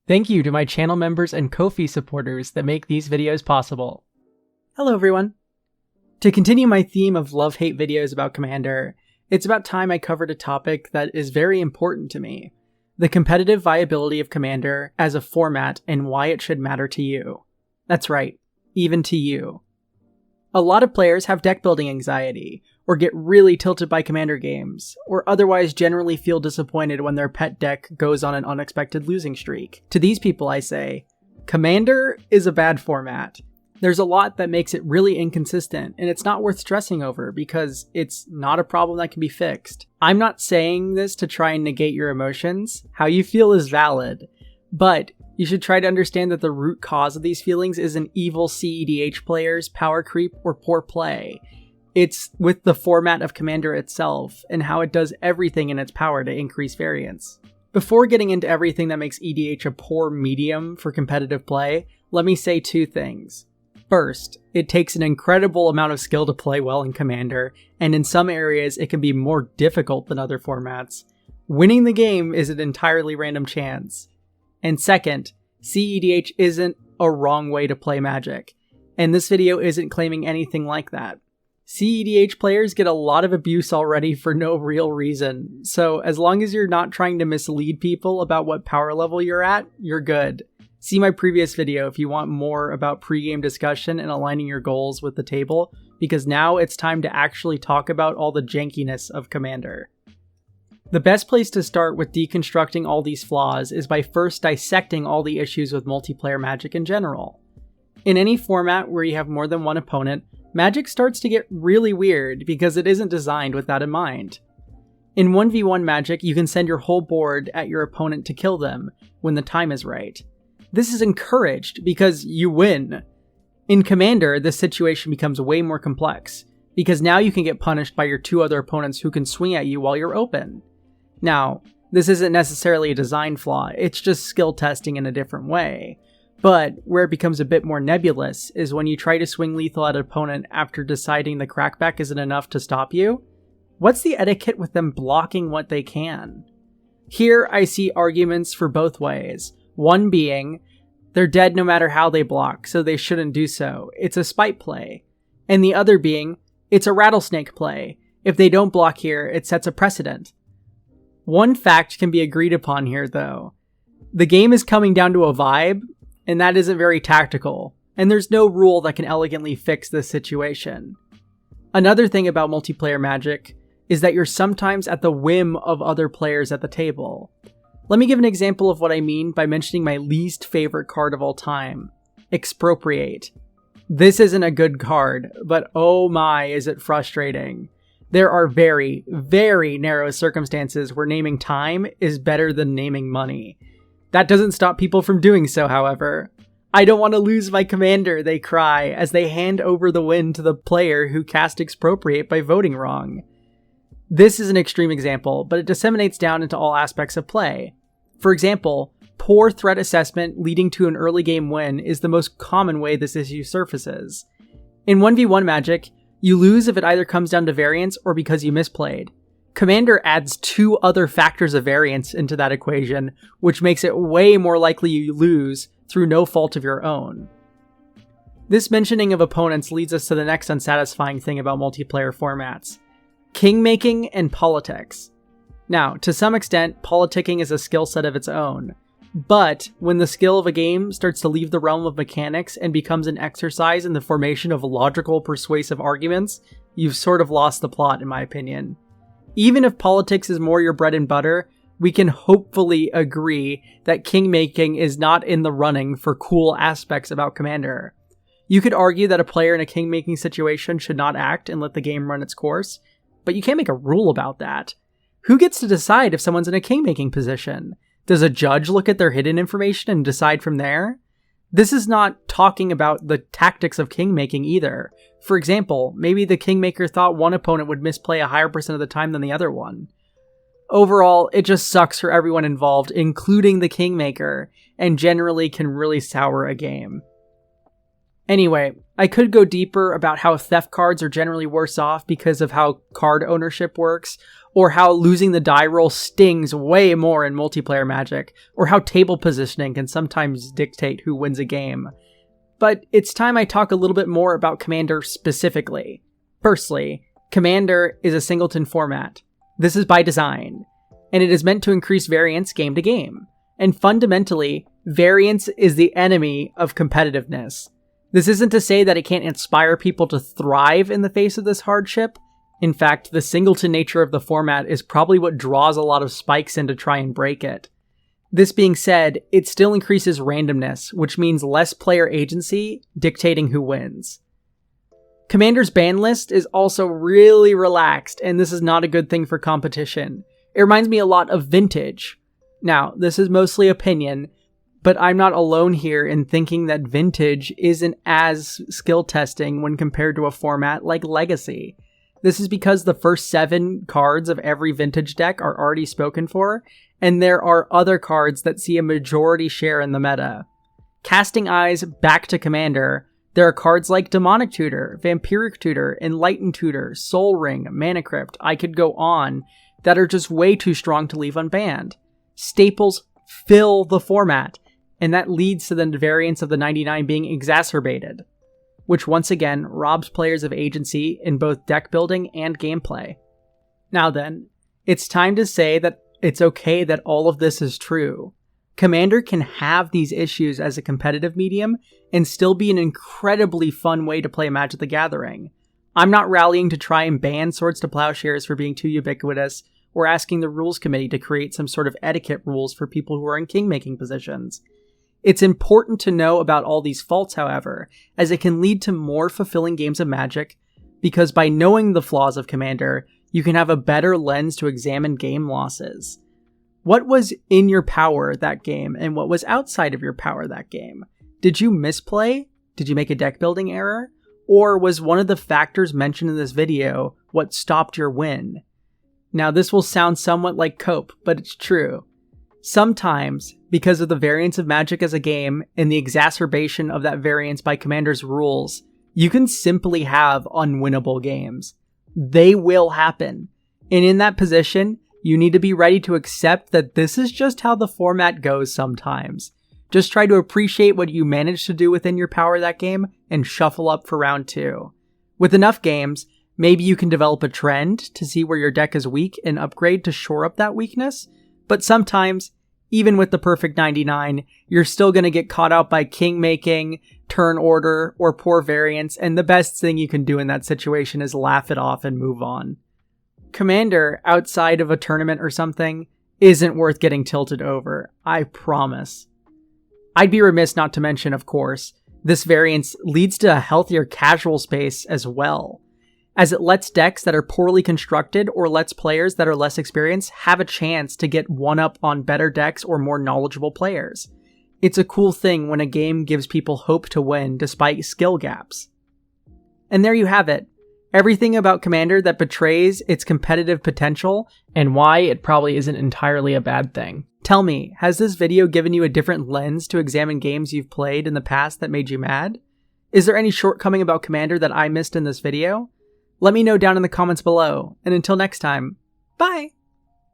Thank you to my channel members and Ko-fi supporters that make these videos possible. Hello everyone! To continue my theme of love-hate videos about Commander, it's about time I covered a topic that is very important to me: the competitive viability of Commander as a format and why it should matter to you. That's right, even to you. A lot of players have deck building anxiety, or get really tilted by Commander games, or otherwise generally feel disappointed when their pet deck goes on an unexpected losing streak. To these people I say, Commander is a bad format. There's a lot that makes it really inconsistent, and it's not worth stressing over because it's not a problem that can be fixed. I'm not saying this to try and negate your emotions. How you feel is valid, but you should try to understand that the root cause of these feelings isn't evil CEDH players, power creep, or poor play. It's with the format of Commander itself and how it does everything in its power to increase variance. Before getting into everything that makes EDH a poor medium for competitive play, let me say two things. First, it takes an incredible amount of skill to play well in Commander, and in some areas it can be more difficult than other formats. Winning the game is an entirely random chance. And second, CEDH isn't a wrong way to play Magic, and this video isn't claiming anything like that. CEDH players get a lot of abuse already for no real reason, so as long as you're not trying to mislead people about what power level you're at, you're good. See my previous video if you want more about pregame discussion and aligning your goals with the table, because now it's time to actually talk about all the jankiness of Commander. The best place to start with deconstructing all these flaws is by first dissecting all the issues with multiplayer Magic in general. In any format where you have more than one opponent, Magic starts to get really weird because it isn't designed with that in mind. In 1v1 Magic, you can send your whole board at your opponent to kill them when the time is right. This is encouraged because you win. In Commander, this situation becomes way more complex, because now you can get punished by your two other opponents who can swing at you while you're open. Now, this isn't necessarily a design flaw, it's just skill testing in a different way. But where it becomes a bit more nebulous is when you try to swing lethal at an opponent after deciding the crackback isn't enough to stop you. What's the etiquette with them blocking what they can? Here I see arguments for both ways. One being, they're dead no matter how they block, so they shouldn't do so. It's a spite play. And the other being, it's a rattlesnake play. If they don't block here, it sets a precedent. One fact can be agreed upon here though. The game is coming down to a vibe, and that isn't very tactical, and there's no rule that can elegantly fix this situation. Another thing about multiplayer Magic is that you're sometimes at the whim of other players at the table. Let me give an example of what I mean by mentioning my least favorite card of all time, Expropriate. This isn't a good card, but oh my, is it frustrating. There are very, very narrow circumstances where naming time is better than naming money. That doesn't stop people from doing so, however. I don't want to lose my Commander, they cry, as they hand over the win to the player who cast Expropriate by voting wrong. This is an extreme example, but it disseminates down into all aspects of play. For example, poor threat assessment leading to an early game win is the most common way this issue surfaces. In 1v1 Magic, you lose if it either comes down to variance or because you misplayed. Commander adds two other factors of variance into that equation, which makes it way more likely you lose through no fault of your own. This mentioning of opponents leads us to the next unsatisfying thing about multiplayer formats: king-making and politics. Now, to some extent, politicking is a skill set of its own, but when the skill of a game starts to leave the realm of mechanics and becomes an exercise in the formation of logical, persuasive arguments, you've sort of lost the plot, in my opinion. Even if politics is more your bread and butter, we can hopefully agree that king-making is not in the running for cool aspects about Commander. You could argue that a player in a king-making situation should not act and let the game run its course, but you can't make a rule about that. Who gets to decide if someone's in a king-making position? Does a judge look at their hidden information and decide from there? This is not talking about the tactics of king-making either. For example, maybe the kingmaker thought one opponent would misplay a higher percent of the time than the other one. Overall, it just sucks for everyone involved, including the kingmaker, and generally can really sour a game. Anyway, I could go deeper about how theft cards are generally worse off because of how card ownership works, or how losing the die roll stings way more in multiplayer Magic, or how table positioning can sometimes dictate who wins a game. But it's time I talk a little bit more about Commander specifically. Firstly, Commander is a singleton format. This is by design, and it is meant to increase variance game to game. And fundamentally, variance is the enemy of competitiveness. This isn't to say that it can't inspire people to thrive in the face of this hardship. In fact, the singleton nature of the format is probably what draws a lot of spikes in to try and break it. This being said, it still increases randomness, which means less player agency dictating who wins. Commander's ban list is also really relaxed, and this is not a good thing for competition. It reminds me a lot of Vintage. Now, this is mostly opinion, but I'm not alone here in thinking that Vintage isn't as skill testing when compared to a format like Legacy. This is because the first 7 cards of every Vintage deck are already spoken for, and there are other cards that see a majority share in the meta. Casting eyes back to Commander, there are cards like Demonic Tutor, Vampiric Tutor, Enlightened Tutor, Soul Ring, Mana Crypt, I could go on, that are just way too strong to leave unbanned. Staples fill the format, and that leads to the variance of the 99 being exacerbated, which once again robs players of agency in both deck building and gameplay. Now then, it's time to say that it's okay that all of this is true. Commander can have these issues as a competitive medium and still be an incredibly fun way to play Magic the Gathering. I'm not rallying to try and ban Swords to Plowshares for being too ubiquitous, or asking the rules committee to create some sort of etiquette rules for people who are in king-making positions. It's important to know about all these faults, however, as it can lead to more fulfilling games of Magic, because by knowing the flaws of Commander, you can have a better lens to examine game losses. What was in your power that game, and what was outside of your power that game? Did you misplay? Did you make a deck building error? Or was one of the factors mentioned in this video what stopped your win? Now this will sound somewhat like cope, but it's true. Sometimes, because of the variance of Magic as a game and the exacerbation of that variance by Commander's rules, you can simply have unwinnable games. They will happen. And in that position, you need to be ready to accept that this is just how the format goes sometimes. Just try to appreciate what you managed to do within your power that game and shuffle up for round 2. With enough games, maybe you can develop a trend to see where your deck is weak and upgrade to shore up that weakness. But sometimes, even with the perfect 99, you're still going to get caught out by king making, turn order, or poor variance, and the best thing you can do in that situation is laugh it off and move on. Commander, outside of a tournament or something, isn't worth getting tilted over, I promise. I'd be remiss not to mention, of course, this variance leads to a healthier casual space as well, as it lets decks that are poorly constructed or lets players that are less experienced have a chance to get one up on better decks or more knowledgeable players. It's a cool thing when a game gives people hope to win despite skill gaps. And there you have it. Everything about Commander that betrays its competitive potential and why it probably isn't entirely a bad thing. Tell me, has this video given you a different lens to examine games you've played in the past that made you mad? Is there any shortcoming about Commander that I missed in this video? Let me know down in the comments below, and until next time, bye!